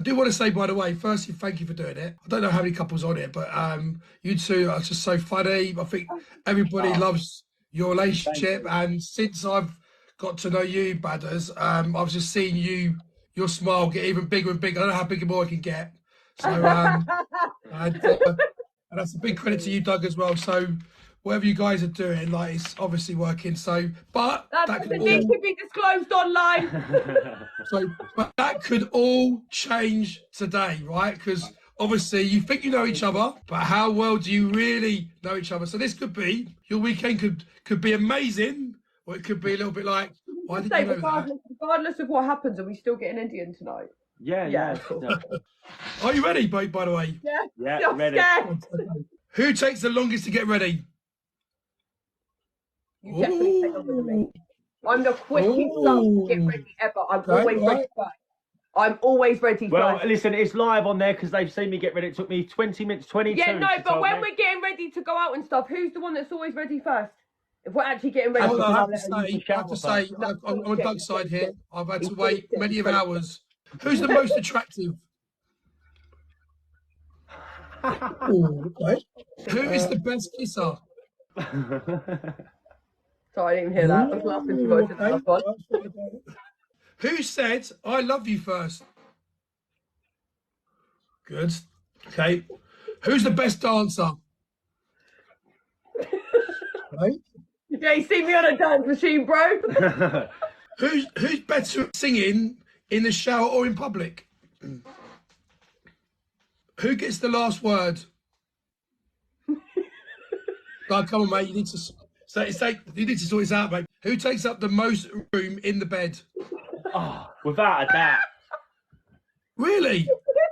do want to say, by the way, firstly, thank you for doing it. I don't know how many couples on it, but you two are just so funny. I think everybody loves your relationship, and since I've got to know you, Badders, I've just seen your smile get even bigger and bigger. I don't know how big more it can get. So, and that's a big credit to you, Doug, as well. So, whatever you guys are doing, like, it's obviously working. So, but that could be disclosed online. But that could all change today, right? Because obviously you think you know each other, but how well do you really know each other? So this could be your weekend could be amazing, or it could be a little bit like, why did you know that? Regardless of what happens, are we still getting Indian tonight? Yeah. Are you ready, by the way? Yeah, I'm ready. Who takes the longest to get ready? You definitely take longer than me. I'm the quickest to get ready ever. I'm always ready first. I'm always ready Well, first. listen, it's live on there because they've seen me get ready. It took me 20 minutes, 22. Yeah, no, but when we're getting ready to go out and stuff, who's the one that's always ready first? If we're actually getting ready, I have to say, I'm on Doug's side here. I've had to wait many of hours. Who's the most attractive? Okay. Who is the best kisser? Sorry, I didn't hear that. I was laughing too much at the last one. Who said, I love you first? Good. Okay. Who's the best dancer? Right. Yeah, you see me on a dance machine, bro. Who's better at singing in the shower or in public? Who gets the last word? Oh, come on, mate. You need to you need to sort this out, mate. Who takes up the most room in the bed? Oh, without a doubt. Really?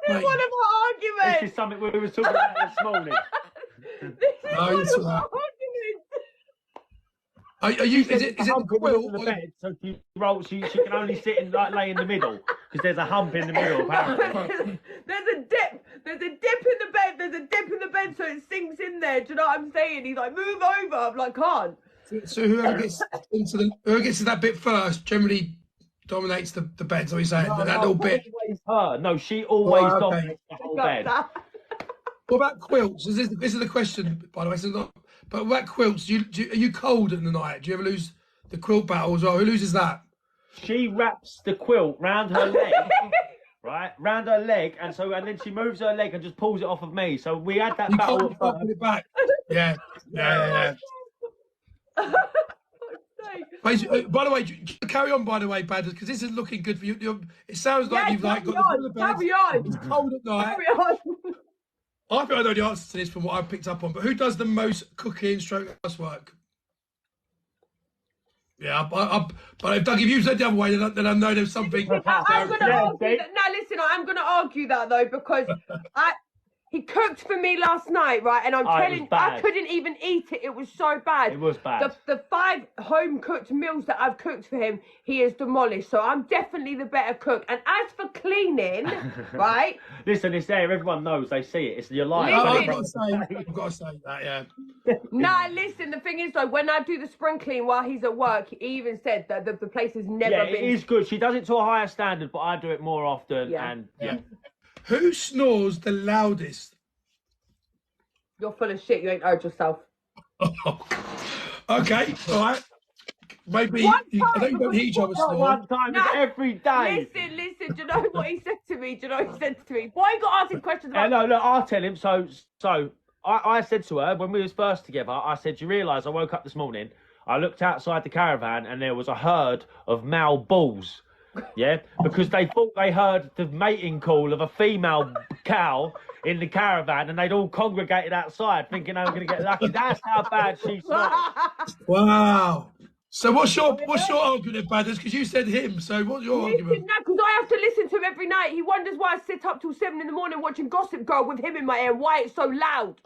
This is one of our arguments. This is something we were talking about this morning. This is one of our arguments. Are you? Is it the quilt? The bed, so she can only sit and lay in the middle because there's a hump in the middle. Apparently, there's a dip. There's a dip in the bed. There's a dip in the bed, so it sinks in there. Do you know what I'm saying? He's like, move over. I'm like, can't. So whoever gets to that bit first generally dominates the bed. So he's saying that little bit. Her. No, she always dominates the whole bed. What about quilts? This is the question, by the way. So but what quilts? Are you cold in the night? Do you ever lose the quilt battle as well? Who loses that? She wraps the quilt round her leg, right? Round her leg, and then she moves her leg and just pulls it off of me. So we had that battle. You can't put it back. Yeah. By the way, carry on. By the way, Badders, because this is looking good for you. It sounds like you've got the bed. Carry on. It's cold at night. Carry on. I think I know the answer to this from what I've picked up on, but who does the most cooking stroke housework? Yeah, but if Doug, if you said the other way, then I know there's something. I'm going to argue that. Now, listen, I'm going to argue that, though, because he cooked for me last night, right? And I'm telling you, I couldn't even eat it. It was so bad. It was bad. The 5 home-cooked meals that I've cooked for him, he has demolished. So I'm definitely the better cook. And as for cleaning, right? Listen, it's there. Everyone knows. They see it. It's your life. I've got to say that, yeah. Nah, listen, the thing is, though, when I do the spring clean while he's at work, he even said that the place has never been... Yeah, it is good. She does it to a higher standard, but I do it more often. Yeah. And Who snores the loudest? You're full of shit. You ain't heard yourself. Okay, all right. Maybe I don't you don't hear each other snore. One time every day. Listen. Do you know what he said to me? Why you got asking questions about... No, look, I'll tell him. So I said to her when we was first together, I said, "You realise I woke up this morning, I looked outside the caravan and there was a herd of male bulls." Yeah, because they thought they heard the mating call of a female cow in the caravan, and they'd all congregated outside, thinking they were going to get lucky. That's how bad she snores. Wow. So what's your argument, Badders? Because you said him. So what's your argument? No, because I have to listen to him every night. He wonders why I sit up till 7 in the morning watching Gossip Girl with him in my ear. Why it's so loud?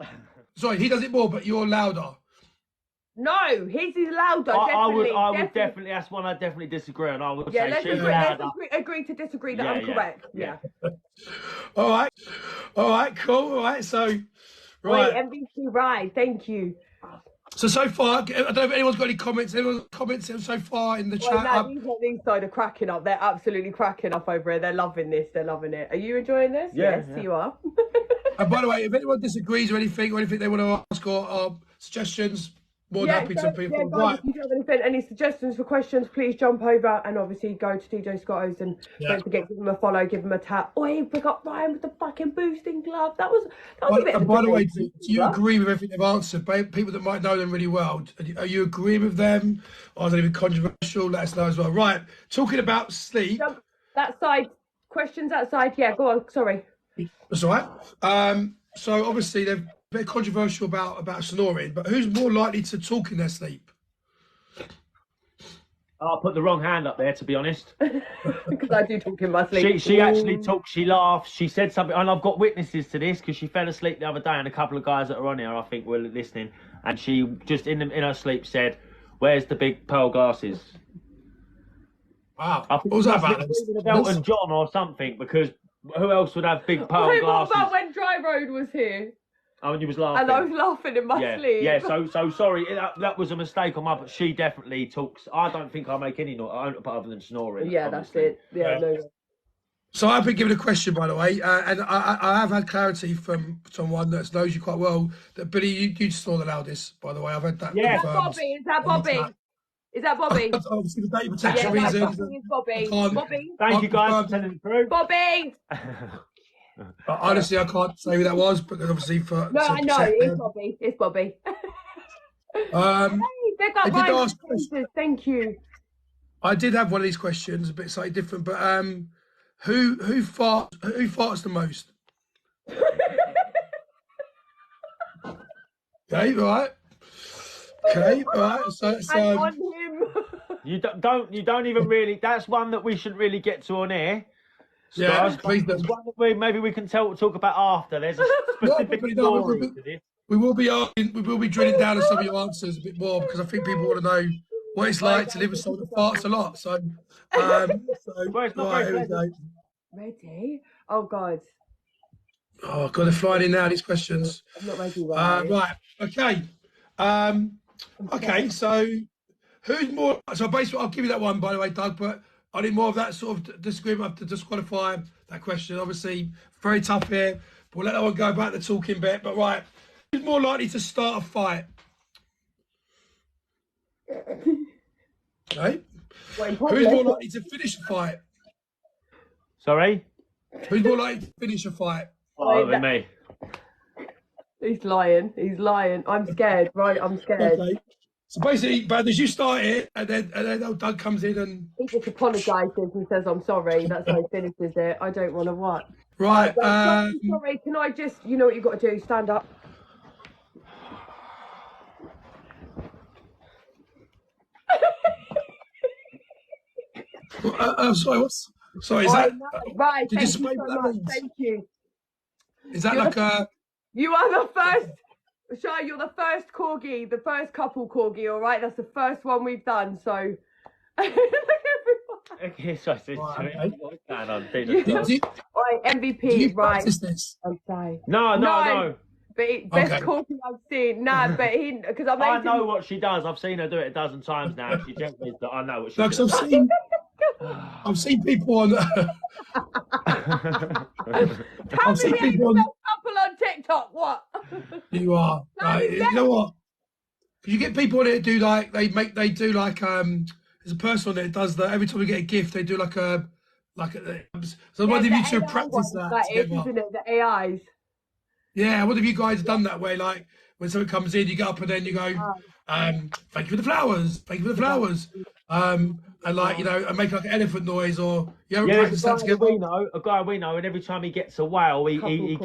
Sorry, he does it more, but you're louder. No, his is louder. I would definitely. That's one I definitely disagree on. I would say she's louder. Let's agree to disagree that I'm correct. Yeah. All right, cool. All right, so right. Wait, MVP, right? Thank you. So far, I don't know if anyone's got any comments. Anyone's comments so far in the chat? No, these side are cracking up. They're absolutely cracking up over here. They're loving this. They're loving it. Are you enjoying this? Yeah, yes, you are. And by the way, if anyone disagrees or anything they want to ask or suggestions, more than happy to be right. If you have any suggestions for questions, please jump over and obviously go to DJ Scotto's and don't forget, give him a follow, give him a tap. Oi, pick up Ryan with the fucking boosting glove. That was a bit. By the way, do you agree with everything they've answered? People that might know them really well, are you agreeing with them, or is it even controversial? Let us know as well. Right, talking about sleep. That side, questions outside. Yeah, go on. Sorry. That's all right. So obviously they're a bit controversial about snoring, but who's more likely to talk in their sleep? I put the wrong hand up there, to be honest. Because I do talk in my sleep. She actually talked, she laughed, she said something, and I've got witnesses to this because she fell asleep the other day, and a couple of guys that are on here, I think, were listening, and she just in her sleep said, "Where's the big pearl glasses?" Wow. I think what was that about? Elton John or something, because who else would have big pearl glasses? What about when Dry Road was here? Oh, and you was laughing. And I was laughing in my sleep. Yeah, so sorry, that was a mistake on my part. She definitely talks. I don't think I make any noise other than snoring. Yeah, obviously. That's it. Yeah, no. So I've been given a question, by the way, and I have had clarity from someone that knows you quite well that Billy, you snore the loudest. By the way, I've had that. Yeah, Is that Bobby? Is that Bobby? Obviously, for data protection reasons. Bobby. Bobby. Thank you guys for telling the truth. Bobby. Honestly, I can't say who that was, but obviously for I know it's Bobby. It's Bobby. Hey, they got right. Thank you. I did have one of these questions, a bit slightly different, but who farts the most? Okay, right. Okay, right. So on him. You don't even really. That's one that we shouldn't really get to on air. Yeah, please don't. Maybe we can talk about after. There's a specific story to this. We will be drilling down on some of your answers a bit more because I think people want to know what it's like to live with someone that farts a lot. So, right, here we go. Ready? Oh God. Oh God, they're flying in now. These questions. I'm not ready. Right. Okay. Okay. So, who's more? So basically, I'll give you that one, by the way, Doug. But I need more of that sort of disagreement to disqualify that question. Obviously, very tough here. But we'll let that one go back to the talking bit. But right, who's more likely to start a fight? Okay. Who's more likely to finish a fight? Sorry? Who's more likely to finish a fight? Oh, me. He's lying. He's lying. I'm scared. Right, I'm scared. Okay. So basically, Banders, you start it, and then Doug comes in and he just apologises and says, "I'm sorry." That's how he finishes it. I don't want to what. Right. Sorry. Can I just? You know what you got to do? Stand up. Sorry. Sorry. Is that right? Did Thank you you so much. Thank you. Is that like a? You are the first. Shai, you're the first corgi, the first couple corgi, all right? That's the first one we've done, so... Okay, so what's going on? MVP, right. This? I'm sorry. No. But best corgi I've seen. Nah, but because I know what she does. I've seen her do it a dozen times now. She gently, I know what she does. I've seen people on... Tell me people on... couple on TikTok, what? You are. You know what? You get people on it do like, they do like, there's a person on there that does that. Every time we get a gift, they do like a so what have you two practice that together? Isn't it? The AIs. Yeah, what have you guys done that way? Like when someone comes in, you get up and then you go, thank you for the flowers, thank you for the flowers. And like, you know, and make like an elephant noise or practice that together. A guy we know, and every time he gets a whale, he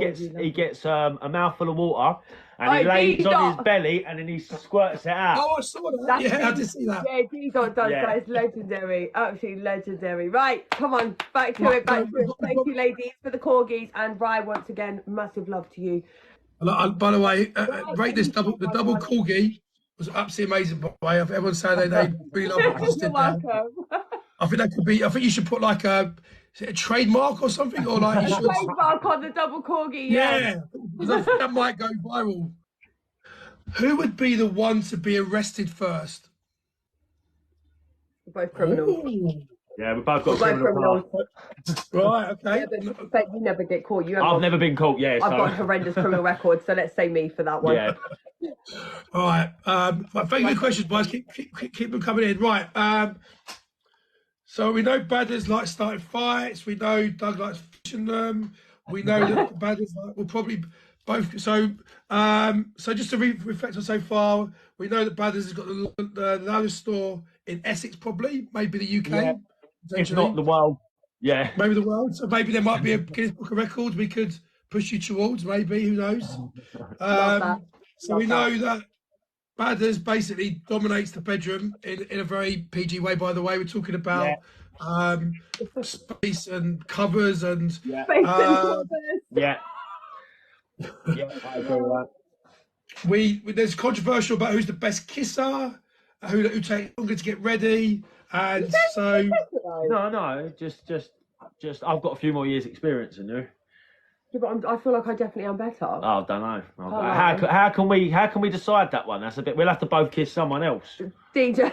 gets a mouthful of water and he lays on his belly and then he squirts it out. Oh, I saw that. I did see that. Yeah, D-Dot does that. It's legendary. Absolutely legendary. Right, come on, back to it. Thank you, ladies, for the corgis. And Ryan, once again, massive love to you. By the way, rate this the double corgi was absolutely amazing. By the way, everyone's saying they really love what you just did there. I think that could be. I think you should put like a trademark or something, or like you should trademark on the double corgi. Yeah, I think that might go viral. Who would be the one to be arrested first? We're both criminals. Ooh. Yeah, we both got We're both criminal criminals. past. Right, okay. Yeah, but you never get caught. You haven't I've got- never been caught, yeah. I've got a So horrendous criminal record, so let's say me for that one. yeah, All right. Thank you for the questions, boys. Keep them coming in. Right. So we know Badders like starting fights. We know Doug likes fishing them. We know that Badders will probably both. So just to reflect on so far, we know that Badders has got the loudest store in Essex, probably, maybe the UK. Yeah. If potentially. not the world. Yeah. Maybe the world. So maybe there might be a Guinness Book of Records we could push you towards, maybe, who knows? that. So we know that Badders basically dominates the bedroom in a very PG way, by the way. We're talking about space and covers and Yeah. yeah. Yeah. Yeah, I agree with that. There's controversial about who's the best kisser, who takes longer to get ready, and so No, just I've got a few more years experience than you. Yeah, but I feel like I definitely am better. Oh, I don't know. How can we decide that one? That's a bit. We'll have to both kiss someone else. DJ.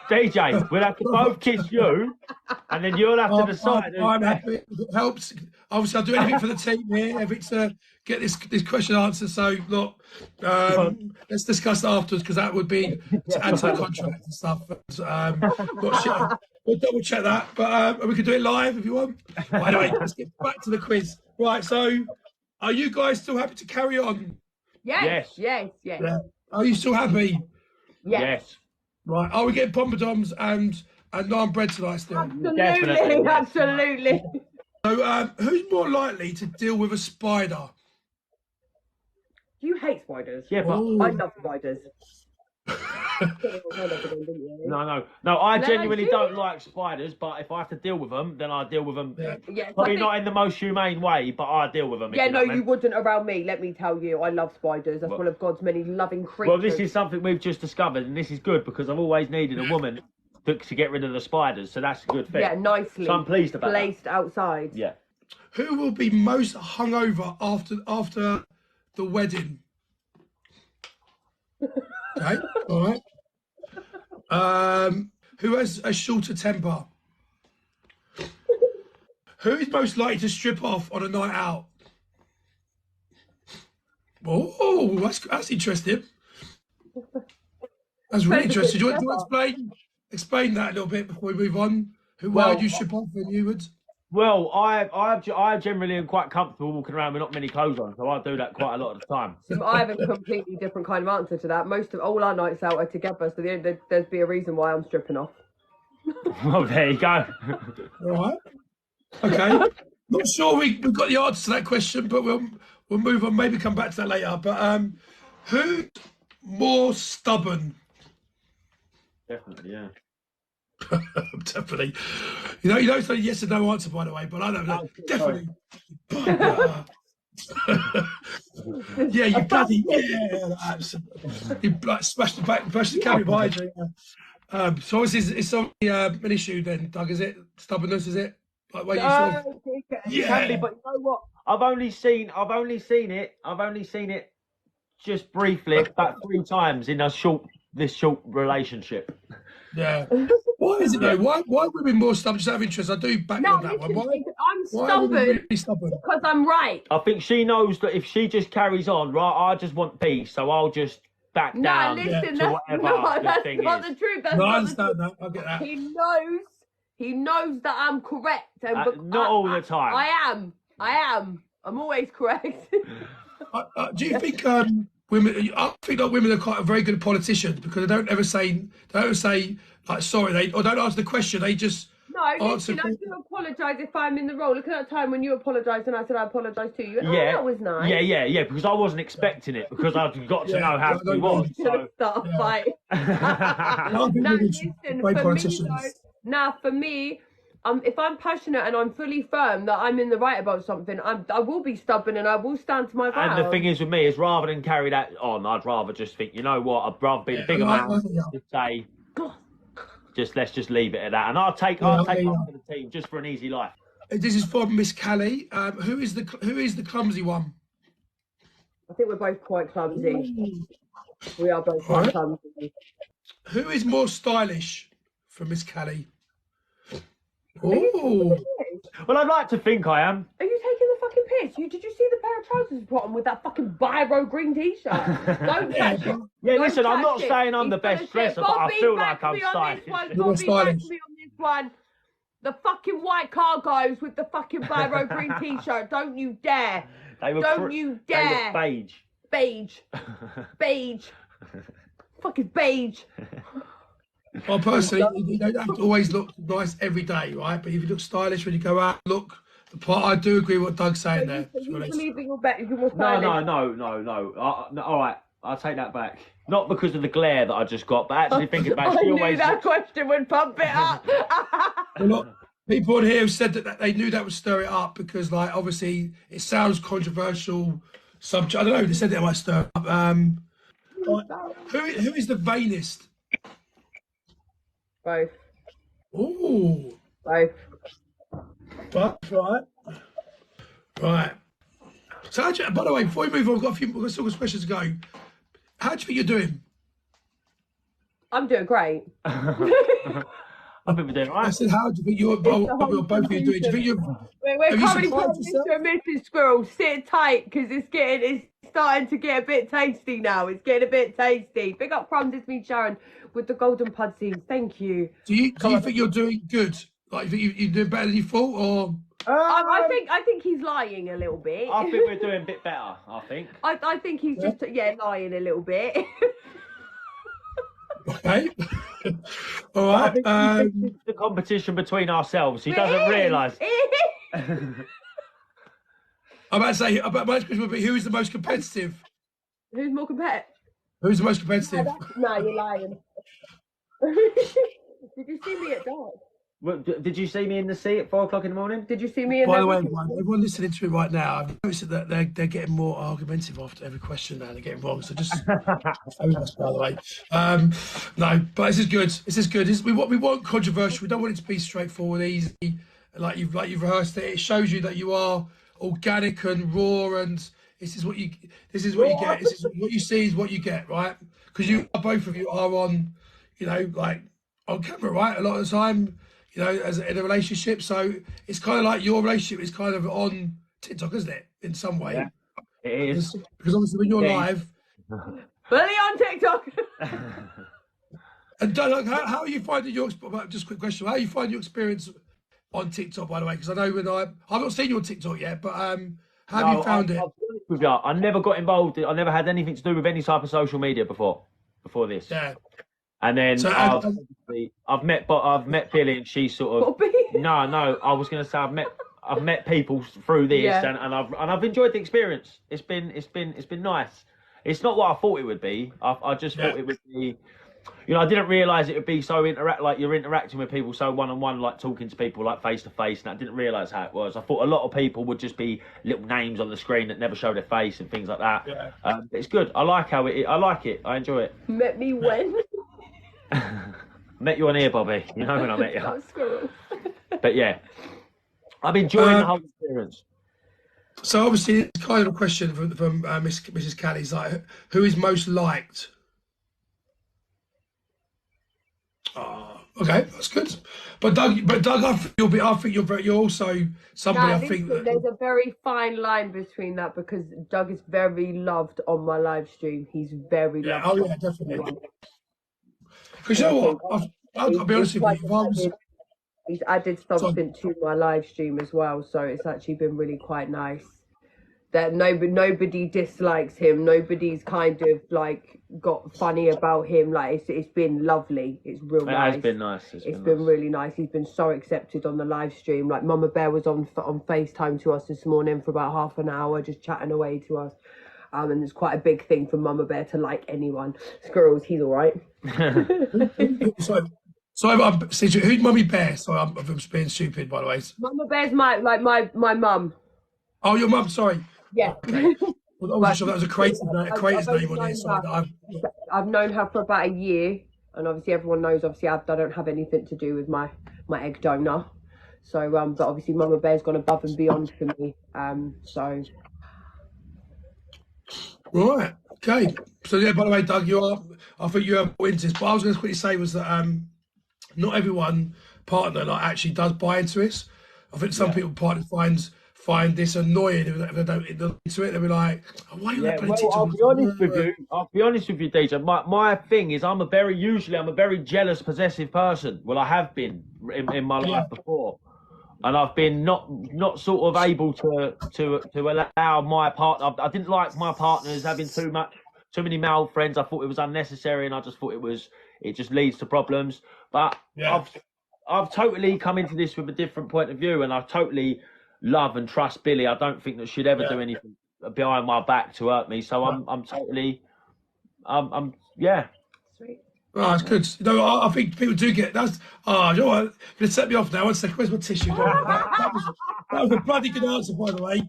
DJ, we'll have to both kiss you, and then you'll have to decide. I'm happy. It helps. Obviously, I'll do anything for the team here. If it's get this question answered. So look, let's discuss that afterwards because that would be to add to the contract and stuff. We'll double check that, but we can do it live if you want. Anyway, let's get back to the quiz. Right, so are you guys still happy to carry on? Yes. Yeah. Are you still happy? Yes. Right. Are we getting pompadons and naan bread tonight still? Absolutely, absolutely. So who's more likely to deal with a spider? You hate spiders. Yeah, but Ooh. I love spiders. No. I No, genuinely do don't you? like spiders, but if I have to deal with them, then I deal with them. Yeah. Yes, Probably not in the most humane way, but I deal with them. if Yeah, you know no, what I you mean. wouldn't around me. Let me tell you, I love spiders. That's Well- one of God's many loving creatures. Well, this is something we've just discovered, and this is good because I've always needed a woman to get rid of the spiders, so that's a good thing. nicely So I'm pleased about that. placed outside. Yeah. Who will be most hungover after the wedding? Okay, all right. Who has a shorter temper? Who is most likely to strip off on a night out? Oh, that's interesting. That's really interesting. Do you want to explain that a little bit before we move on? Why would you strip off and you would? Well, I generally am quite comfortable walking around with not many clothes on, so I do that quite a lot of the time. I have a completely different kind of answer to that. Most of all our nights out are together, so there's be a reason why I'm stripping off. Well, there you go. All right. Okay. Not sure we've got the answer to that question, but we'll move on. Maybe come back to that later. But who's more stubborn? Definitely, yeah. Definitely. You know, it's a yes or no answer, by the way, but I don't know. Definitely. Yeah, you bloody absolutely. You like smashed the camera behind you. So it's an issue then, Doug, is it? Stubbornness, is it? Like where you sort of, It can be, but you know what? I've only seen it just briefly about 3 times in this short relationship. yeah. Why is it though? Why are women more stubborn? Just out of interest, I do back on that one. Why I'm are women stubborn really stubborn? because I'm right. I think she knows that if she just carries on, right, I just want peace, so I'll just back No, down listen, to whatever the that's thing not is. the truth. That's No, I not the understand truth. that. I get that. He knows that I'm correct. And Not all the time. I am. I'm always correct. Do you think women? I think that women are very good politicians because they don't ever say like sorry. Or don't answer the question. They just No, listen, I do apologise if I'm in the role. Look at that time when you apologised and I said I apologise to you. And Yeah, that was nice. yeah, because I wasn't expecting it because I've got to know how he was. So. Start a fight. I think No, women should listen, play for politicians. me, for me, if I'm passionate and I'm fully firm that I'm in the right about something, I will be stubborn and I will stand to my ground. And the thing is with me is rather than carry that on, I'd rather just think, you know what, I'd rather be the bigger man to say, let's just leave it at that. And I'll take up for the team just for an easy life. This is from Miss Callie. Who is the clumsy one? I think we're both quite clumsy. We are both All right. one-time. Who is more stylish for Miss Callie? Are you taking the Oh, piss? Well, I'd like to think I am. Are you taking the fucking piss? Did you see the pair of trousers you put on with that fucking Biro green t-shirt? Don't yeah. touch it. Yeah, Don't listen, I'm not touch it. saying I'm the He's full best of shit. dresser, but I Bobby, feel back like I'm me on stylish. this one. You're more Bobby, back stylish. me on this one. The fucking white cargos with the fucking Biro green t-shirt. Don't you dare. They were Don't you They dare. were beige. Beige. Beige. Fuck is beige. Well, personally, you don't have to always look nice every day, right? But if you look stylish when you go out, look the part. I do agree with what Doug's saying there. To be You honest. believe that you're better, you're more No, stylish. no. No, all right, I'll take that back. Not because of the glare that I just got, but actually thinking about it, I she knew always that question would pump it up. A lot people on here have said that they knew that would stir it up because, like, obviously, it sounds controversial subject. I don't know. They said it might stir it up. Who is the vainest? Both. Oh, Both. right. So, by the way, before we move on, we've got some questions to go. How do you think you're doing? I'm doing great. I think we're doing all I right. said, how do you think you're both of you doing? Do you think you're? We're Have you currently surprised putting yourself? Mr. and Mrs. Squirrel. Sit tight because it's starting to get a bit tasty now. It's getting a bit tasty. Big up Crumbs, it's me, Sharon, with the golden pudsies. Thank you. Do you think you're doing good? Like, you think you're doing better than you thought, or? I think he's lying a little bit. I think we're doing a bit better. I think. I think he's just lying a little bit. Okay. All I right. think it's the competition between ourselves. He doesn't realise. I'm about to say, my next question would be, who is the most competitive? Who's more competitive? Who's the most competitive? No, you're lying. Did you see me at dark? Well, did you see me in the sea at 4 o'clock in the morning? Did you see me in By the the way, everyone listening to it right now, I've noticed that they're getting more argumentative after every question now. They're getting wrong. So just, by the way. No, but this is good. This is good. We want controversial. We don't want it to be straightforward, easy. Like you've rehearsed it. It shows you that you are organic and raw, and this is what you get. This is what you see is what you get, right? Because both of you are on, like on camera, right? A lot of the time. As in a relationship, so it's kind of like your relationship is kind of on TikTok, isn't it? In some way, Yeah, it is. because obviously when you're live, fully on TikTok. and Doug, how are you finding your? Just a quick question: how are you finding your experience on TikTok? By the way, because I know I've not seen you on TikTok yet, but how have you found it? I'll be honest with you, I never got involved. I never had anything to do with any type of social media before this. Yeah. And then So, I've met Billy, and she's sort of no. I was going to say I've met people through this, and I've enjoyed the experience. It's been nice. It's not what I thought it would be. I just thought it would be. I didn't realise it would be so like you're interacting with people so one-on-one, like talking to people like face to face, and I didn't realise how it was. I thought a lot of people would just be little names on the screen that never show their face and things like that. Yeah. It's good. I like how it. I like it. I enjoy it. Met me when? Met you on here, Bobby. You know when I met you. Oh, squirrel. But yeah, I'm enjoying the whole experience. So obviously, it's kind of a question from Mrs. Callie's like, who is most liked? Oh, okay, that's good. But Doug, I think you're also somebody. I think that there's a very fine line between that because Doug is very loved on my live stream. He's very loved. Oh yeah, definitely. Because you know what, I've got to be honest with you. He's added something to my live stream as well, so it's actually been really quite nice. That nobody dislikes him. Nobody's kind of like got funny about him. Like it's been lovely. It's real nice. It has been nice. It's been really nice. He's been so accepted on the live stream. Like Mama Bear was on FaceTime to us this morning for about half an hour, just chatting away to us. And it's quite a big thing for Mama Bear to like anyone. Squirrels, he's all right. Who's Mummy Bear? Sorry, I'm just being stupid, by the way. Mama Bear's my mum. Oh, your mum. Sorry. Yeah. Okay. Well, I wasn't sure that was a creator's name on here. Sorry, I've known her for about a year, and obviously everyone knows. Obviously, I don't have anything to do with my egg donor. So, but obviously, Mama Bear's gone above and beyond for me. So. Right. Okay. So yeah, by the way, Doug, I think you have wins. But I was going to quickly say was that not everyone partner like actually does buy into it. I think some people partner find this annoying if they don't into it. They'll be like, oh, why are you Yeah, playing well, TikTok? I'll be honest with you. I'll be honest with you, DJ. My thing is, I'm a very jealous, possessive person. Well, I have been in my life before, and I've been not sort of able to allow my partner. I didn't like my partners having too many male friends. I thought it was unnecessary, and I just thought it just leads to problems. But I've totally come into this with a different point of view, and I totally love and trust Billy. I don't think that she'd ever do anything behind my back to hurt me. So I'm totally, yeah. Sweet. Oh, it's good. You know, I think people do get that's. Oh, you know what? You're gonna set me off now. One second. Where's my tissue? That was a bloody good answer, by the way,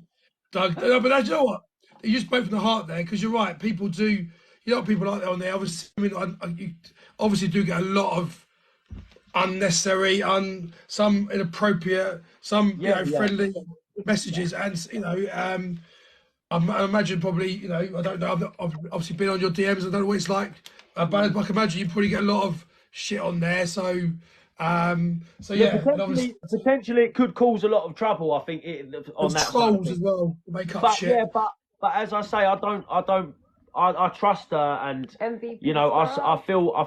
Doug. No, but you know what? You just spoke from the heart there, because you're right. People do. You know what people like that on there. Obviously, you obviously do get a lot of unnecessary, some inappropriate, some friendly messages, and I imagine probably I don't know. I've obviously been on your DMs. I don't know what it's like, but I can imagine you probably get a lot of shit on there. So Potentially it could cause a lot of trouble. I think on that trolls as well, make up shit. Yeah, but as I say, I trust her, and MVP I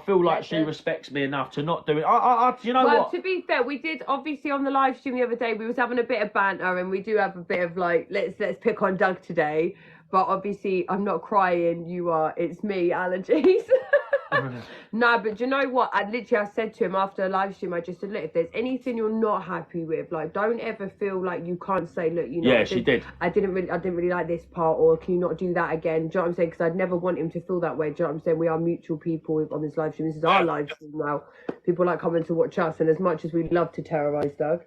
feel like she respects me enough to not do it. What? To be fair, we did obviously on the live stream the other day. We was having a bit of banter, and we do have a bit of like let's pick on Doug today. But obviously, I'm not crying. You are. It's me. Allergies. No, but you know what? I said to him after a live stream, I just said, look, if there's anything you're not happy with, like, don't ever feel like you can't say, look, Yeah, she did. I didn't really like this part, or can you not do that again? Do you know what I'm saying? Because I'd never want him to feel that way. Do you know what I'm saying? We are mutual people on this live stream. This is our live stream now. People like coming to watch us, and as much as we love to terrorise Doug,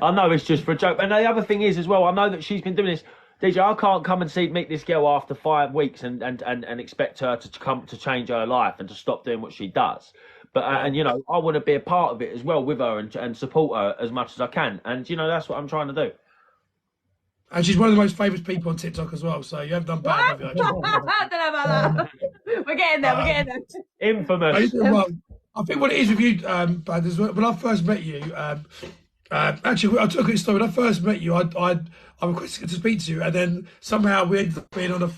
I know it's just for a joke. And the other thing is as well, I know that she's been doing this. DJ, I can't come and meet this girl after 5 weeks and expect her to come to change her life and to stop doing what she does. But I want to be a part of it as well with her and support her as much as I can. And that's what I'm trying to do. And she's one of the most famous people on TikTok as well. So you haven't done bad, have you? I don't know about that. We're getting there. Infamous. I think what it is with you, Bad, is when I first met you. Actually, I took a story. When I first met you, I requested to speak to you, and then somehow we ended up being on a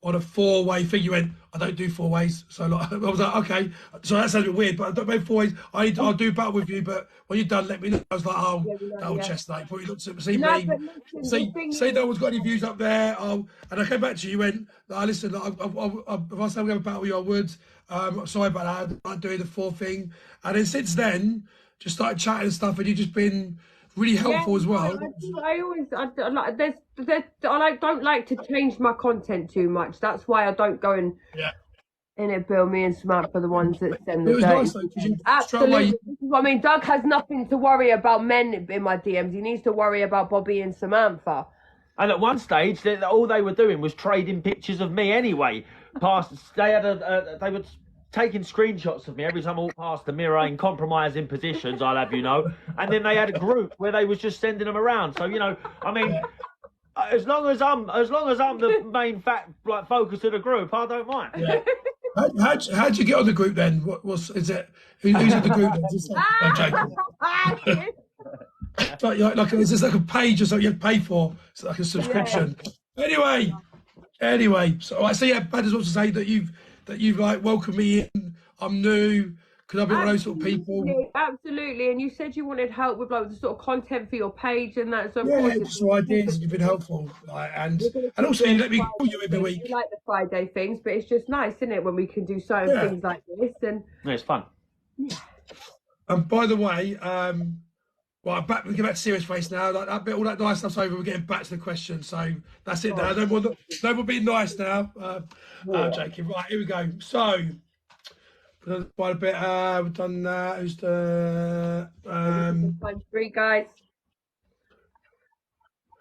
4-way thing. You went, I don't do 4 ways, so like, I was like, okay. So that sounds a bit weird, but I don't do 4 ways. I'll do battle with you, but when you're done, let me know. I was like, that old chestnut. You probably looked at see me. See, no one's got any views up there. And I came back to you. You went, listen, if I say I'm going to battle you, I would. I'm sorry about that. I'm not doing the 4 thing. And then since then, just started chatting and stuff, and you've just been really helpful as well. I don't like to change my content too much. That's why I don't go and in it, Bill. Me and Samantha are the ones that send the It was nice though, because you absolutely. I mean, Doug has nothing to worry about men in my DMs. He needs to worry about Bobby and Samantha. And at one stage, all they were doing was trading pictures of me anyway. They were taking screenshots of me every time I walked past the mirror in compromising positions, I'll have you know. And then they had a group where they was just sending them around. So I mean, as long as I'm the main focus of the group, I don't mind. Yeah. How'd you get on the group then? Is it? Who's in the group? Like is this like a page or something you have to pay for? It's like a subscription. Yeah. Anyway. So yeah, Bad just wants to say that you've like welcomed me in. I'm new. Because I've been one of those sort of people. Absolutely. And you said you wanted help with like the sort of content for your page and that. So just some ideas, and you've been helpful. And also you let me call you every week. I like the Friday things, but it's just nice, isn't it, when we can do certain things like this? And it's fun. Yeah. And by the way, we get back to serious face now. That bit, all that nice stuff's over. We're getting back to the question. So that's it now. No more being nice now. I'm joking. Right, here we go. So quite a bit. We've done that. Who's the 3 guys?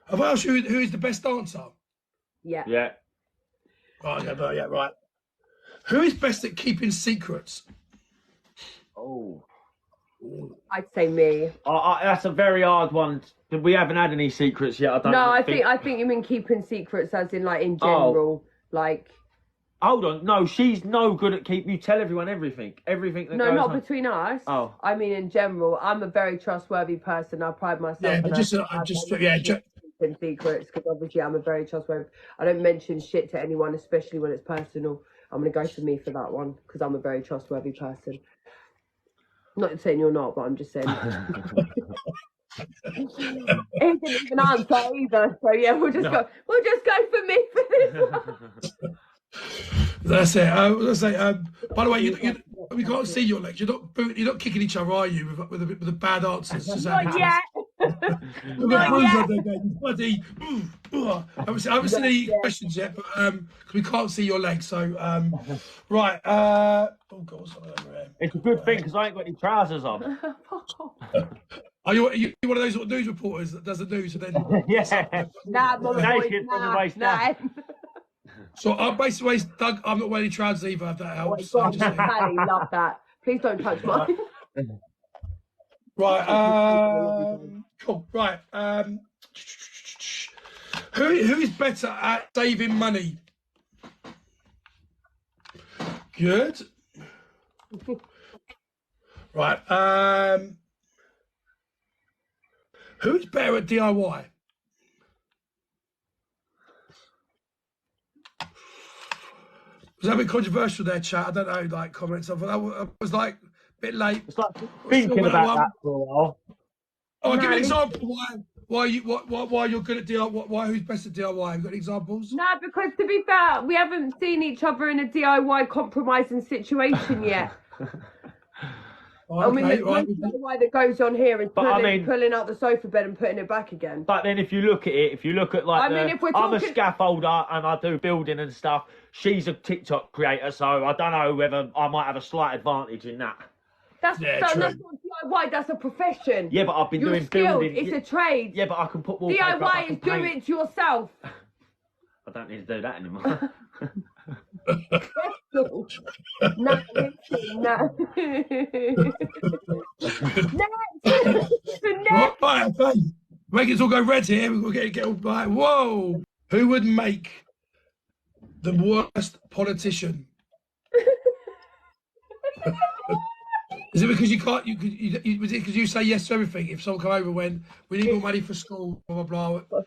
Have I asked you who is the best dancer? Yeah. Yeah. Right. Who is best at keeping secrets? Oh. I'd say me. That's a very hard one. We haven't had any secrets yet. I think you mean keeping secrets as in like in general, like. Hold on, no, she's no good at keep. You tell everyone everything that No, goes not on. between us. Oh. I mean, in general, I'm a very trustworthy person. I pride myself. Yeah, but on just, that. In secrets, because obviously I'm a very trustworthy. I don't mention shit to anyone, especially when it's personal. I'm gonna go for me for that one because I'm a very trustworthy person. Not saying you're not, but I'm just saying. He didn't even answer either. So yeah, we'll just go for me for this one. That's it. Let's say. By the way, we can't see your legs. You're not kicking each other, are you? With the bad answers. Not yet. Not yet. Bloody. I haven't seen any questions yet, but we can't see your legs. So right. Oh God, what's over here? It's a good thing because I ain't got any trousers on. Are you one of those sort of news reporters that does the news and then? Yeah. Nah, Naked from the waist down. So I'm basically, Doug, I'm not wearing any trousers either, if that helps. Oh, Sally, love that. Please don't touch mine. Right, cool. Right. Who is better at saving money? Good. Right. Who's better at DIY? Was that a bit controversial there, chat? I don't know, like comments. I was like a bit late. It's like thinking about that for a while. Oh, I'll give you an example why you're good at DIY. Why who's best at DIY? You got any examples? No, because to be fair, we haven't seen each other in a DIY compromising situation yet. I mean, the DIY that goes on here is pulling out the sofa bed and putting it back again. But then if you look at like, I'm a scaffolder and I do building and stuff. She's a TikTok creator, so I don't know whether I might have a slight advantage in that. That's not DIY, that's a profession. Yeah, but I've been doing skilled. building. It's a trade. Yeah, but I can put wallpaper DIY is do it yourself. I don't need to do that anymore. No. Next. Right, okay. Make it all go red here. We'll get all like, whoa. Who would make the worst politician? Is it because you can't? Was it because you say yes to everything? If someone come over when we need more money for school, blah blah blah.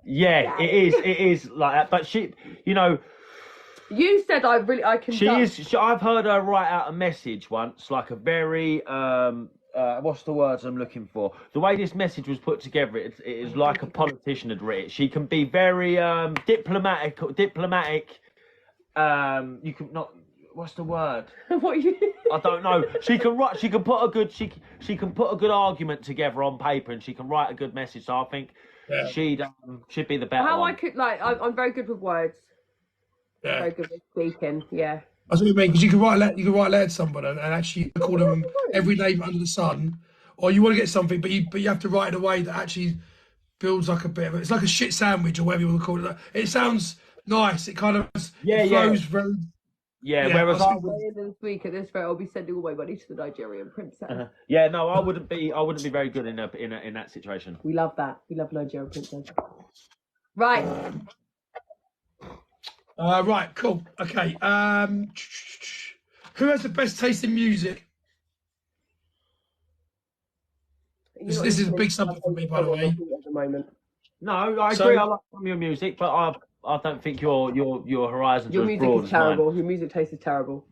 Yeah, it is like that. But she, you said I can. I've heard her write out a message once, like a very what's the words I'm looking for? The way this message was put together, it is like a politician had written it. She can be very diplomatic. You can not. What's the word? What you? I don't know. She can write. She can put a good. She can put a good argument together on paper, and she can write a good message. So I think she'd be the better one. I'm very good with words. Yeah. Very good with speaking. Yeah. That's what you mean, because you can write a letter to someone and actually call them every name under the sun, or you want to get something, but you have to write in a way that actually builds like a bit of it's like a shit sandwich or whatever you want to call it. It sounds nice. It kind of flows very. Yeah, whereas at the end of this week at this rate, I'll be sending all my money to the Nigerian princess. Yeah, no, I wouldn't be very good in that situation. We love that. We love Nigerian princess. Right. Right, cool. Okay. Who has the best taste in music? This is a big subject for me, by the way. At the moment. No, I agree. I like some of your music, but I don't think your horizons are as broad as terrible. mine. Your music taste is terrible.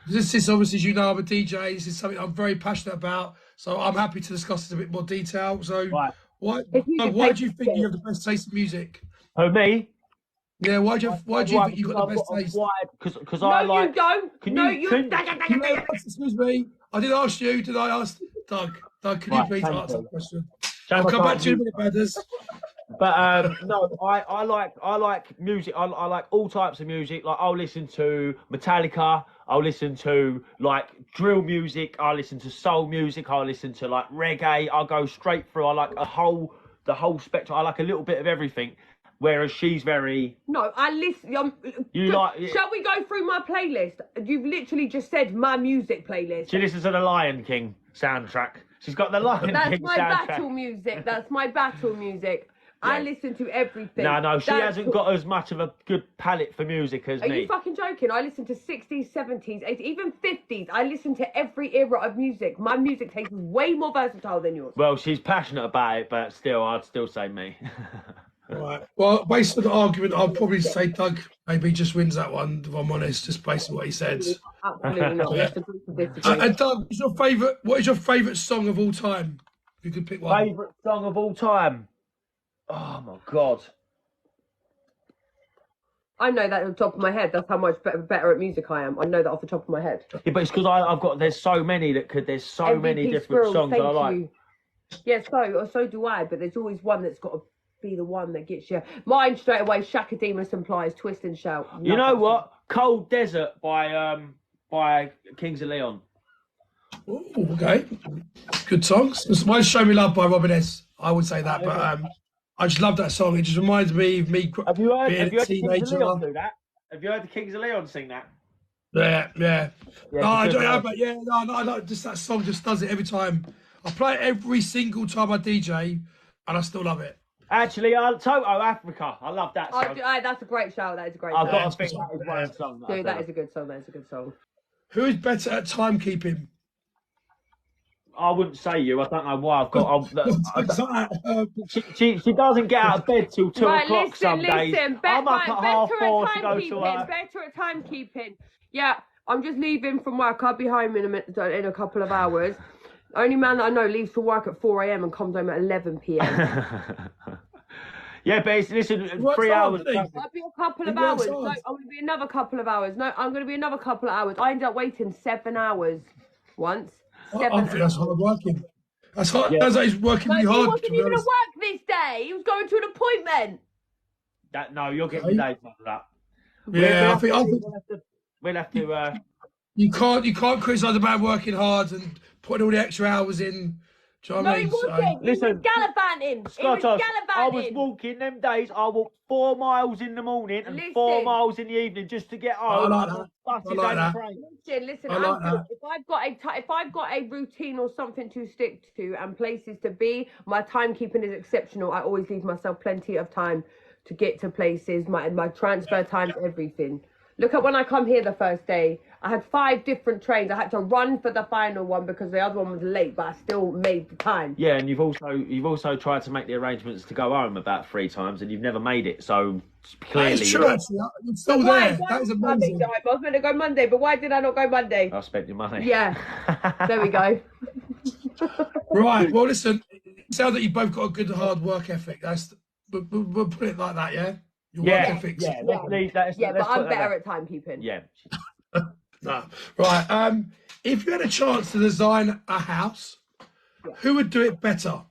This is obviously, as you know, I'm a DJ. This is something I'm very passionate about. So I'm happy to discuss this in a bit more detail. So why do you think you have the best taste in music? Who, me? Yeah, why do you think you got the best taste? Because I like. You don't. Excuse me. I did ask you. Did I ask Doug? Doug, can you please answer the question? I'll come back to you in a minute, brothers. But no, I like music. I like all types of music. Like I'll listen to Metallica. I'll listen to like drill music. I listen to soul music. I listen to like reggae. I'll go straight through. I like the whole spectrum. I like a little bit of everything. Whereas she's very. No, I listen. Shall we go through my playlist? You've literally just said my music playlist. She listens to the Lion King soundtrack. She's got the Lion King soundtrack. That's my battle music. That's my battle music. I listen to everything. No, she That's hasn't got as much of a good palette for music as Are me. you fucking joking? I listen to 60s, 70s, 80s, even 50s. I listen to every era of music. My music taste is way more versatile than yours. Well, she's passionate about it, but still, I'd still say me. Right. Well, based on the argument, I'd probably say Doug maybe just wins that one, if I'm honest, just based on what he said. Absolutely not. Yeah. Let's agree to disagree. And Doug, what is your favourite song of all time? If you could pick one. Favourite song of all time? Oh, my God. I know that off the top of my head. That's how much better at music I am. I know that off the top of my head. Yeah, but it's because there's so many there's so many MVP different Squirrel, songs I thank like. you. Yeah, so do I, but there's always one that's got to be the one that gets you. Mine straight away, Shaka Demus and Plies, Twist and Shout. You know what? Cold Desert by Kings of Leon. Ooh, okay. Good songs. Mine's Show Me Love by Robin S. I would say that, but I just love that song. It just reminds me of me Have you heard being a the Kings of teenager. Leon do that? Have you heard the Kings of Leon sing that? Yeah. Yeah, No, I it's a don't good know, one. but yeah, no, just that song just does it every time. I play it every single time I DJ, and I still love it. Actually, Toto Africa. I love that song. That's a great shout. That is a great I've shout. got to think that is one of the songs. Dude, that is a good song. That is a good song. Who is better at timekeeping? I wouldn't say you. I don't know why I've got. She doesn't get out of bed till 2 o'clock some days. I'm up at half 4 to go to work. Better at timekeeping. Yeah, I'm just leaving from work. I'll be home in a couple of hours. Only man that I know leaves for work at 4 a.m. and comes home at 11 p.m. Yeah, but listen, What's 3 hours. happening? I'll be a couple of He works hours. No, hard. I'm going to be another couple of hours. No, I'm going to be another couple of hours. I ended up waiting 7 hours once. I think that's hard working. That's hard. Yeah. That's like he's working No, really he hard. wasn't To be even at honest. work this day. He was going to an appointment. No, you're getting days on that. Yeah, I think We'll have to. you can't criticise a man working hard and putting all the extra hours in. Do you know what No, I he mean? wasn't. Listen, he was gallivanting. Scottos, I was walking them days. I walked 4 miles in the morning and 4 Listen. miles in the evening just to get I home. like that. Buses I like and that. trains. Listen. I like I'm good. that. If I've got a routine or something to stick to and places to be, my timekeeping is exceptional. I always leave myself plenty of time to get to places. My transfer times, everything. Look at when I come here the first day. I had 5 different trains. I had to run for the final one because the other one was late, but I still made the time. Yeah, and you've also tried to make the arrangements to go home about 3 times, and you've never made it. So That clearly, is true, actually. It's still there. That is amazing. I was meant to go Monday, but why did I not go Monday? I spent your money. Yeah, there we go. Right. Well, listen. It sounds like you both got a good hard work ethic. We'll put it like that. Yeah. Your work ethic. Yeah, let's leave that. Yeah, let's but I'm put that better down. at timekeeping. Yeah. No. Right. If you had a chance to design a house, who would do it better?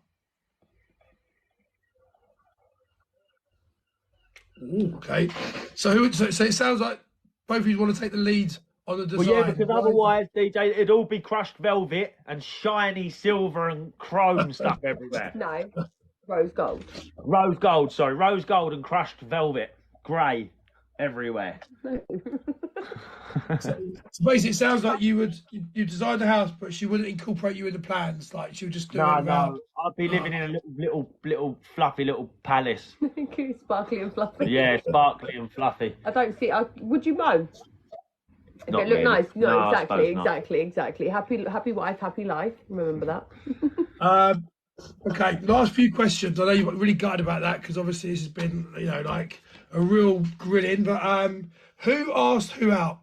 Ooh, okay. So so it sounds like both of you want to take the lead on the design. Well, yeah, because otherwise, DJ, it'd all be crushed velvet and shiny silver and chrome stuff everywhere. No, rose gold. Rose gold and crushed velvet, grey everywhere. So basically, it sounds like you designed the house, but she wouldn't incorporate you in the plans. Like she would just do it around. No, I'd be living in a little fluffy little palace. Sparkly and fluffy. Yeah, sparkly and fluffy. I don't see. Would you moan? If Not it looked really. nice. No, No, I suppose exactly. Happy wife, happy life. Remember that. Okay, last few questions. I know you got really gutted about that because obviously this has been, like a real grilling. But who asked who out?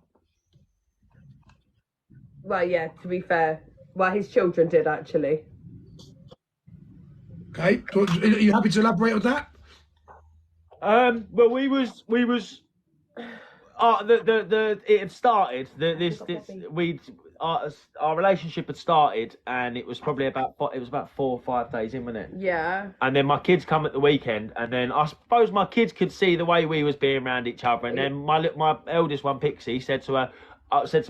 Well, yeah. To be fair, his children did actually. Okay, are you happy to elaborate on that? Well, we was. It had started. Our relationship had started, and it was probably about 4 or 5 days in, wasn't it? Yeah. And then my kids come at the weekend, and then I suppose my kids could see the way we was being around each other. And then my eldest one, Pixie, said to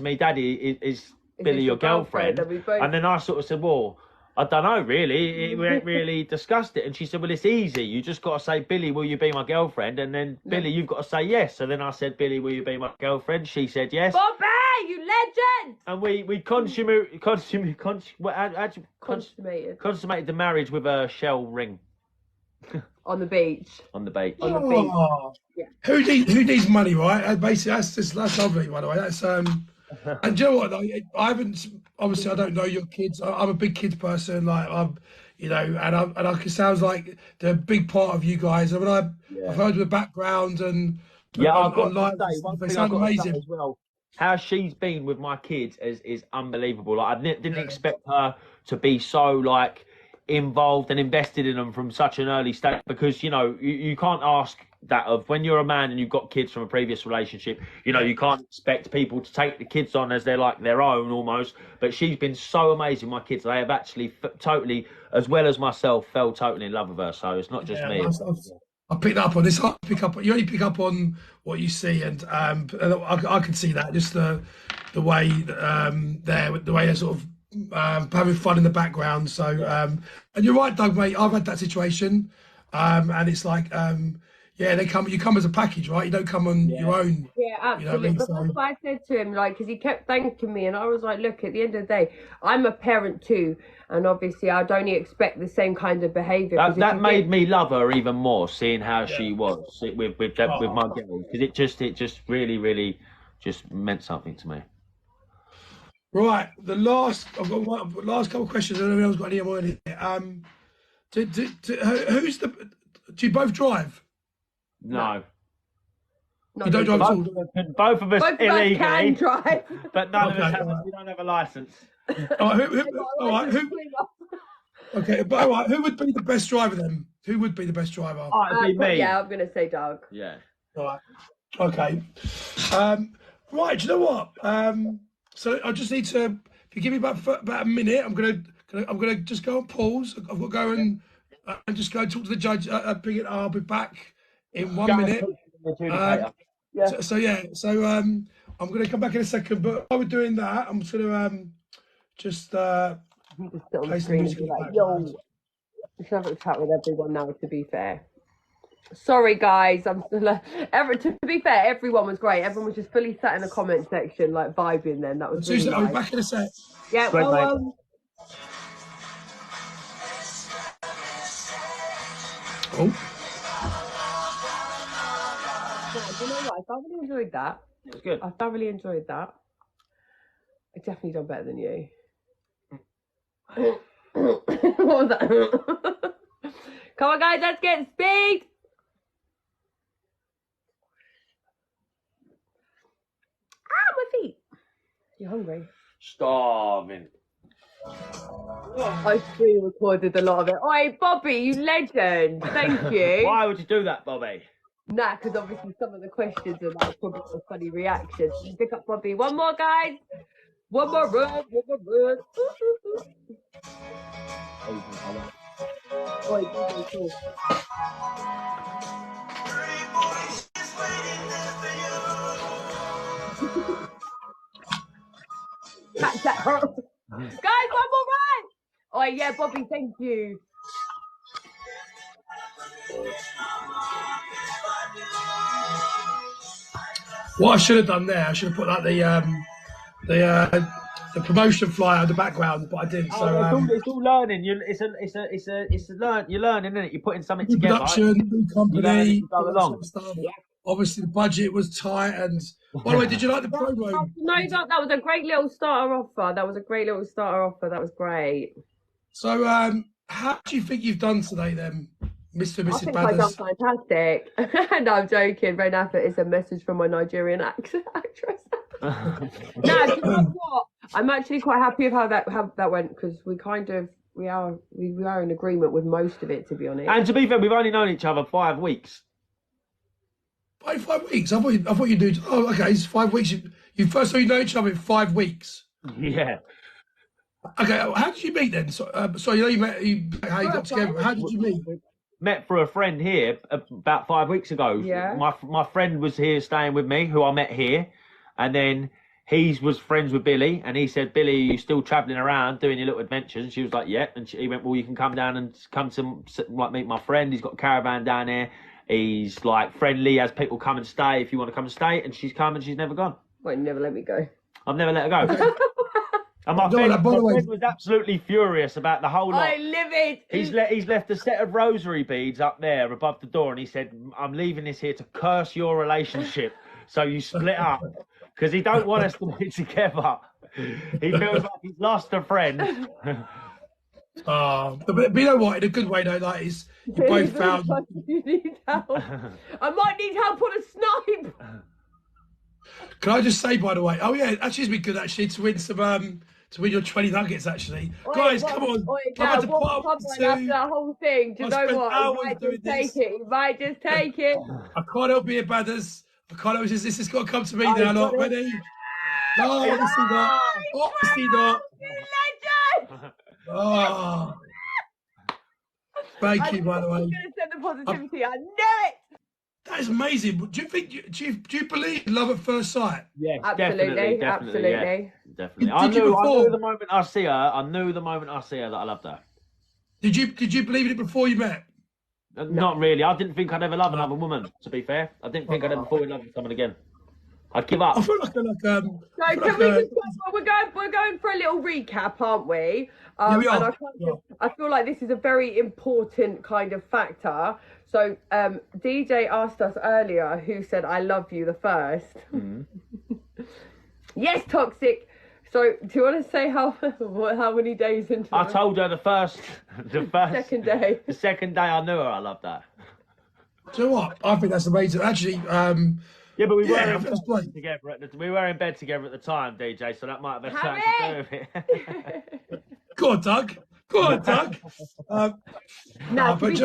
me, "Daddy, is Billy your girlfriend?" And then I sort of said, "Well, I don't know, really. We ain't really discussed it." And she said, "Well, it's easy. You just got to say, Billy, will you be my girlfriend?" And then, Billy, you've got to say yes. So then I said, "Billy, will you be my girlfriend?" She said yes. Bobby, you legend! And we consummated the marriage with a shell ring. On the beach. On the beach. On the beach. Oh, Yeah. who needs money, right? Basically, that's lovely, by the way. That's and do you know what? I haven't. Obviously, I don't know your kids. I'm a big kids person. Like I'm, you know, it sounds like they're a big part of you guys. And when I've heard the background and I've got live, to say, one they thing sound I've got to say amazing. as well. How she's been with my kids is unbelievable. Like I didn't expect her to be so like involved and invested in them from such an early stage, because you know you can't ask that of when you're a man and you've got kids from a previous relationship. You know, you can't expect people to take the kids on as they're like their own almost. But she's been so amazing. My kids, they have actually totally, as well as myself, fell totally in love with her. So it's not just me. I picked up on this. You only pick up on what you see, and I can see that just the way they're sort of having fun in the background. So and you're right, Doug, mate. I've had that situation, and it's like you come as a package, right? You don't come on your own. Yeah, absolutely. You know what I mean? But that's what I said to him, like, because he kept thanking me, and I was like, look, at the end of the day, I'm a parent too, and obviously I'd only expect the same kind of behaviour. That made me love her even more, seeing how she was with my girls, because it just really just meant something to me. Right, I've got last couple of questions. I don't know if anyone's got any more in here. Do you both drive? No. You don't drive at all? Both of us illegally can drive, but none of us we don't have a license. All right, okay, but all right, who would be the best driver then? Who would be the best driver? It'd be me. Yeah, I'm gonna say Doug. Yeah. All right. Okay. Right. Do you know what? So I just need to. If you give me about a minute, I'm gonna just go on pause. I've got to go and just go talk to the judge. I'll be back in 1 minute. So I'm going to come back in a second. But while we're doing that, I'm just going to just play some music. Yo, we should have a chat with everyone now. To be fair, sorry guys, I'm still. To be fair, everyone was great. Everyone was just fully sat in the comment section, like vibing. Then that was. Really I'll nice. be back in a sec. Yeah. Great, well, Oh. You know what? I thoroughly enjoyed that. It was good. I thoroughly enjoyed that. I definitely done better than you. What was that? Come on, guys, let's get speed. My feet. You hungry? Starving. I screen recorded a lot of it. Oi, Bobby, you legend. Thank you. Why would you do that, Bobby? Nah, because obviously some of the questions are like probably a funny reaction. Pick up Bobby. One more, guys. One more run. Oi, cool. Catch that. Guys, one more run. Oh yeah, Bobby, thank you. What I should have done there, I should have put like the promotion flyer in the background, but I didn't. So it's all learning. You're learning, isn't it? You're putting something together. Production, new company, go along. stuff. Yeah. Obviously, the budget was tight. And by the way, did you like the promo? No, that was a great little starter offer. That was great. So, how do you think you've done today, then, Mr. and Mrs. I Bathurst? done fantastic. No, I'm joking. Renata is a message from my Nigerian actress. No, you know what? I'm actually quite happy with how that went, because we are in agreement with most of it, to be honest. And to be fair, we've only known each other 5 weeks. 5 weeks? I thought you'd do. Oh, okay. It's 5 weeks. You first you know each other in 5 weeks. Yeah. Okay. How did you meet then? So you know how you got together. How did you meet? Met through a friend here about 5 weeks ago. Yeah. My friend was here staying with me, who I met here, and then he was friends with Billy, and he said, "Billy, you still travelling around doing your little adventures?" And she was like, "Yeah." And he went, "Well, you can come down and come to like meet my friend. He's got a caravan down there. He's like friendly, has people come and stay if you want to come and stay." And she's come and she's never gone. Well, you never let me go. I've never let her go. And my No, friend, by the way, was absolutely furious about the whole lot. I live it. He's left a set of rosary beads up there above the door, and he said, "I'm leaving this here to curse your relationship, so you split up, because he don't want us to be together. He feels like he's lost a friend." but you know what? In a good way, though, like is you both found. You need help. I might need help on a snipe. Can I just say, by the way, oh yeah, actually, it's been good actually to win some to win your 20 nuggets actually, guys. Come on, After the whole thing, do you know what? You might just take it. You might just take it. I can't help being badders. I can't help this. This has got to come to me now. Not ready. No, obviously not. Obviously not. Legend. Oh, thank you, by the way. I'm going to send the positivity. I knew it. That is amazing. Do you think? Do you believe in love at first sight? Yes, absolutely, definitely. absolutely. Yeah, definitely. I knew the moment I see her. I knew the moment I see her that I loved her. Did you believe in it before you met? Not really. I didn't think I'd ever love another woman. To be fair, I didn't think I'd ever fall in love with someone again. I'd give up. I feel like we're going for a little recap, aren't we? Yeah, we are. And I feel like this is a very important kind of factor. So DJ asked us earlier who said "I love you" the first. Yes, toxic. So do you want to say how many days into? I told her the first second day. The second day I knew her, I loved her. Do you know what? I think that's amazing. Actually, yeah, but we were in bed together. We were in bed together at the time, DJ. So that might have been something to do with it. Go on, Doug. Go on, Doug. No, because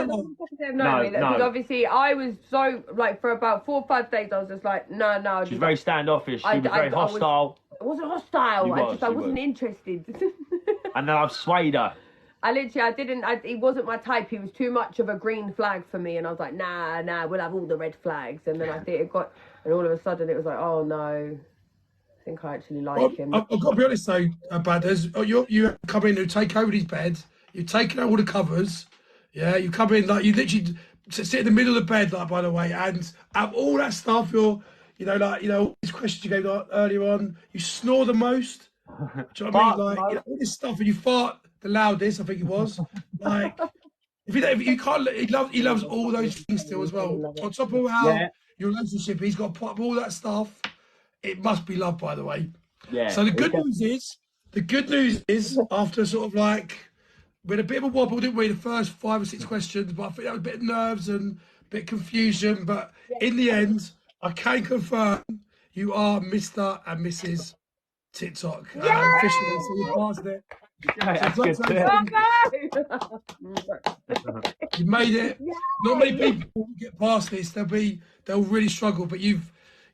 obviously I was so like for about 4 or 5 days I was just like no. She's very standoffish. She was very hostile. I wasn't hostile. I wasn't interested. And then I've swayed her. He wasn't my type. He was too much of a green flag for me, and I was like, nah, we'll have all the red flags. And then I think and all of a sudden it was like, oh no, I think I actually like him. I've got to be honest though, Badders, you come in and take over his bed. You've taken out all the covers. Yeah, you come in like you literally sit in the middle of the bed, like by the way, and have all that stuff. All these questions you gave earlier on. You snore the most. Do you know what I mean? Like all this stuff, and you fart the loudest. I think it was. Like if you can't, he loves all those things still as well. On top of how your relationship, he's got to put up all that stuff. It must be love, by the way. Yeah. So the good news is after sort of like we had a bit of a wobble, didn't we? The first 5 or 6 questions, but I think that was a bit of nerves and a bit of confusion. But in the end, I can confirm you are Mr. and Mrs. TikTok. Officially, so you passed it. You made it. Not many people get past this. They'll really struggle. But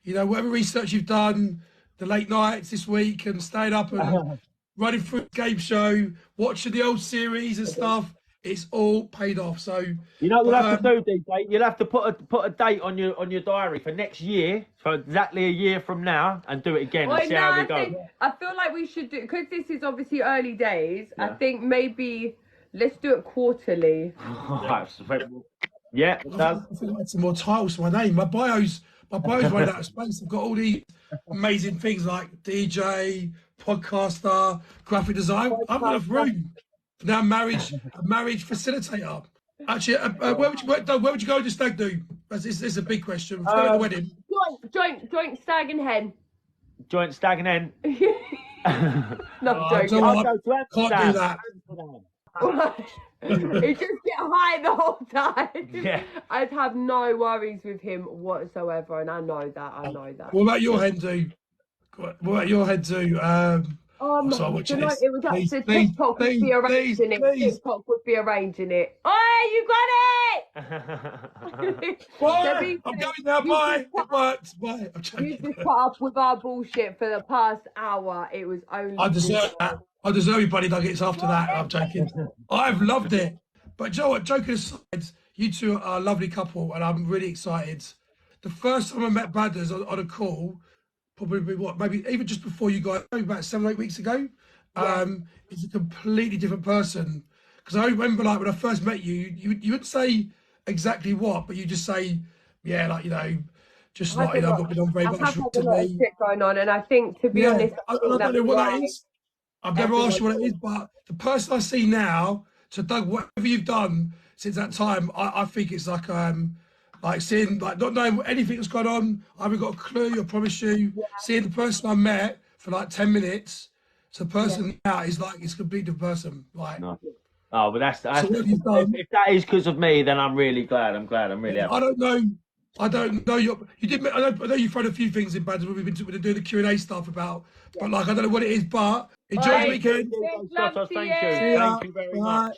whatever research you've done, the late nights this week and staying up and running through the game show, watching the old series and stuff, it's all paid off. So you'll have to do, DJ. You'll have to put a date on your diary for next year, for exactly a year from now, and do it again and see how we go. I feel like we should do, because this is obviously early days. Yeah. I think maybe let's do it quarterly. Yeah, I think I had some more titles to my name. My bio's running out of space. I've got all these amazing things like DJ, podcaster, graphic design. I've got enough room. Now marriage facilitator. Actually, where would you go to stag do? This is a big question. At the wedding. Joint stag and hen. Joint stag and hen. No, joking. Can't do that. He just get high the whole time. Yeah. I'd have no worries with him whatsoever, and I know that. What about your hen do? What about your hen do? It was up to TikTok would be arranging it. TikTok would be arranging it. Oh, you got it! Bye. I'm going now. Bye. It worked. Bye. I'm joking. You just put up with our bullshit for the past hour. It was only. I deserve that. I deserve your buddy nuggets after that. I'm joking. I've loved it. But you know what? Joking aside, you two are a lovely couple, and I'm really excited. The first time I met Badders on a call, probably maybe even just before you guys, maybe about 7 or 8 weeks ago. It's a completely different person. Because I remember, like when I first met you, you wouldn't say exactly what, but you just say, just like not been on very much to me. Shit going on, and I think to be honest, I don't know what that is. I've never asked you what it is, but the person I see now, so Doug, whatever you've done since that time, I think it's like seeing, like not knowing anything that's gone on. I haven't got a clue, I promise you. Seeing the person I met for like 10 minutes, so the person now is like, it's a completely different person. Like, No. Oh, but that's so what you've done, if that is because of me, then I'm really glad. I'm really happy. I don't know you did. I know you thrown a few things in, Bad, when we've been doing the Q&A stuff about, but like I don't know what it is. But enjoy the weekend. Thank you. Big love to Thank you. you. Thank you very much.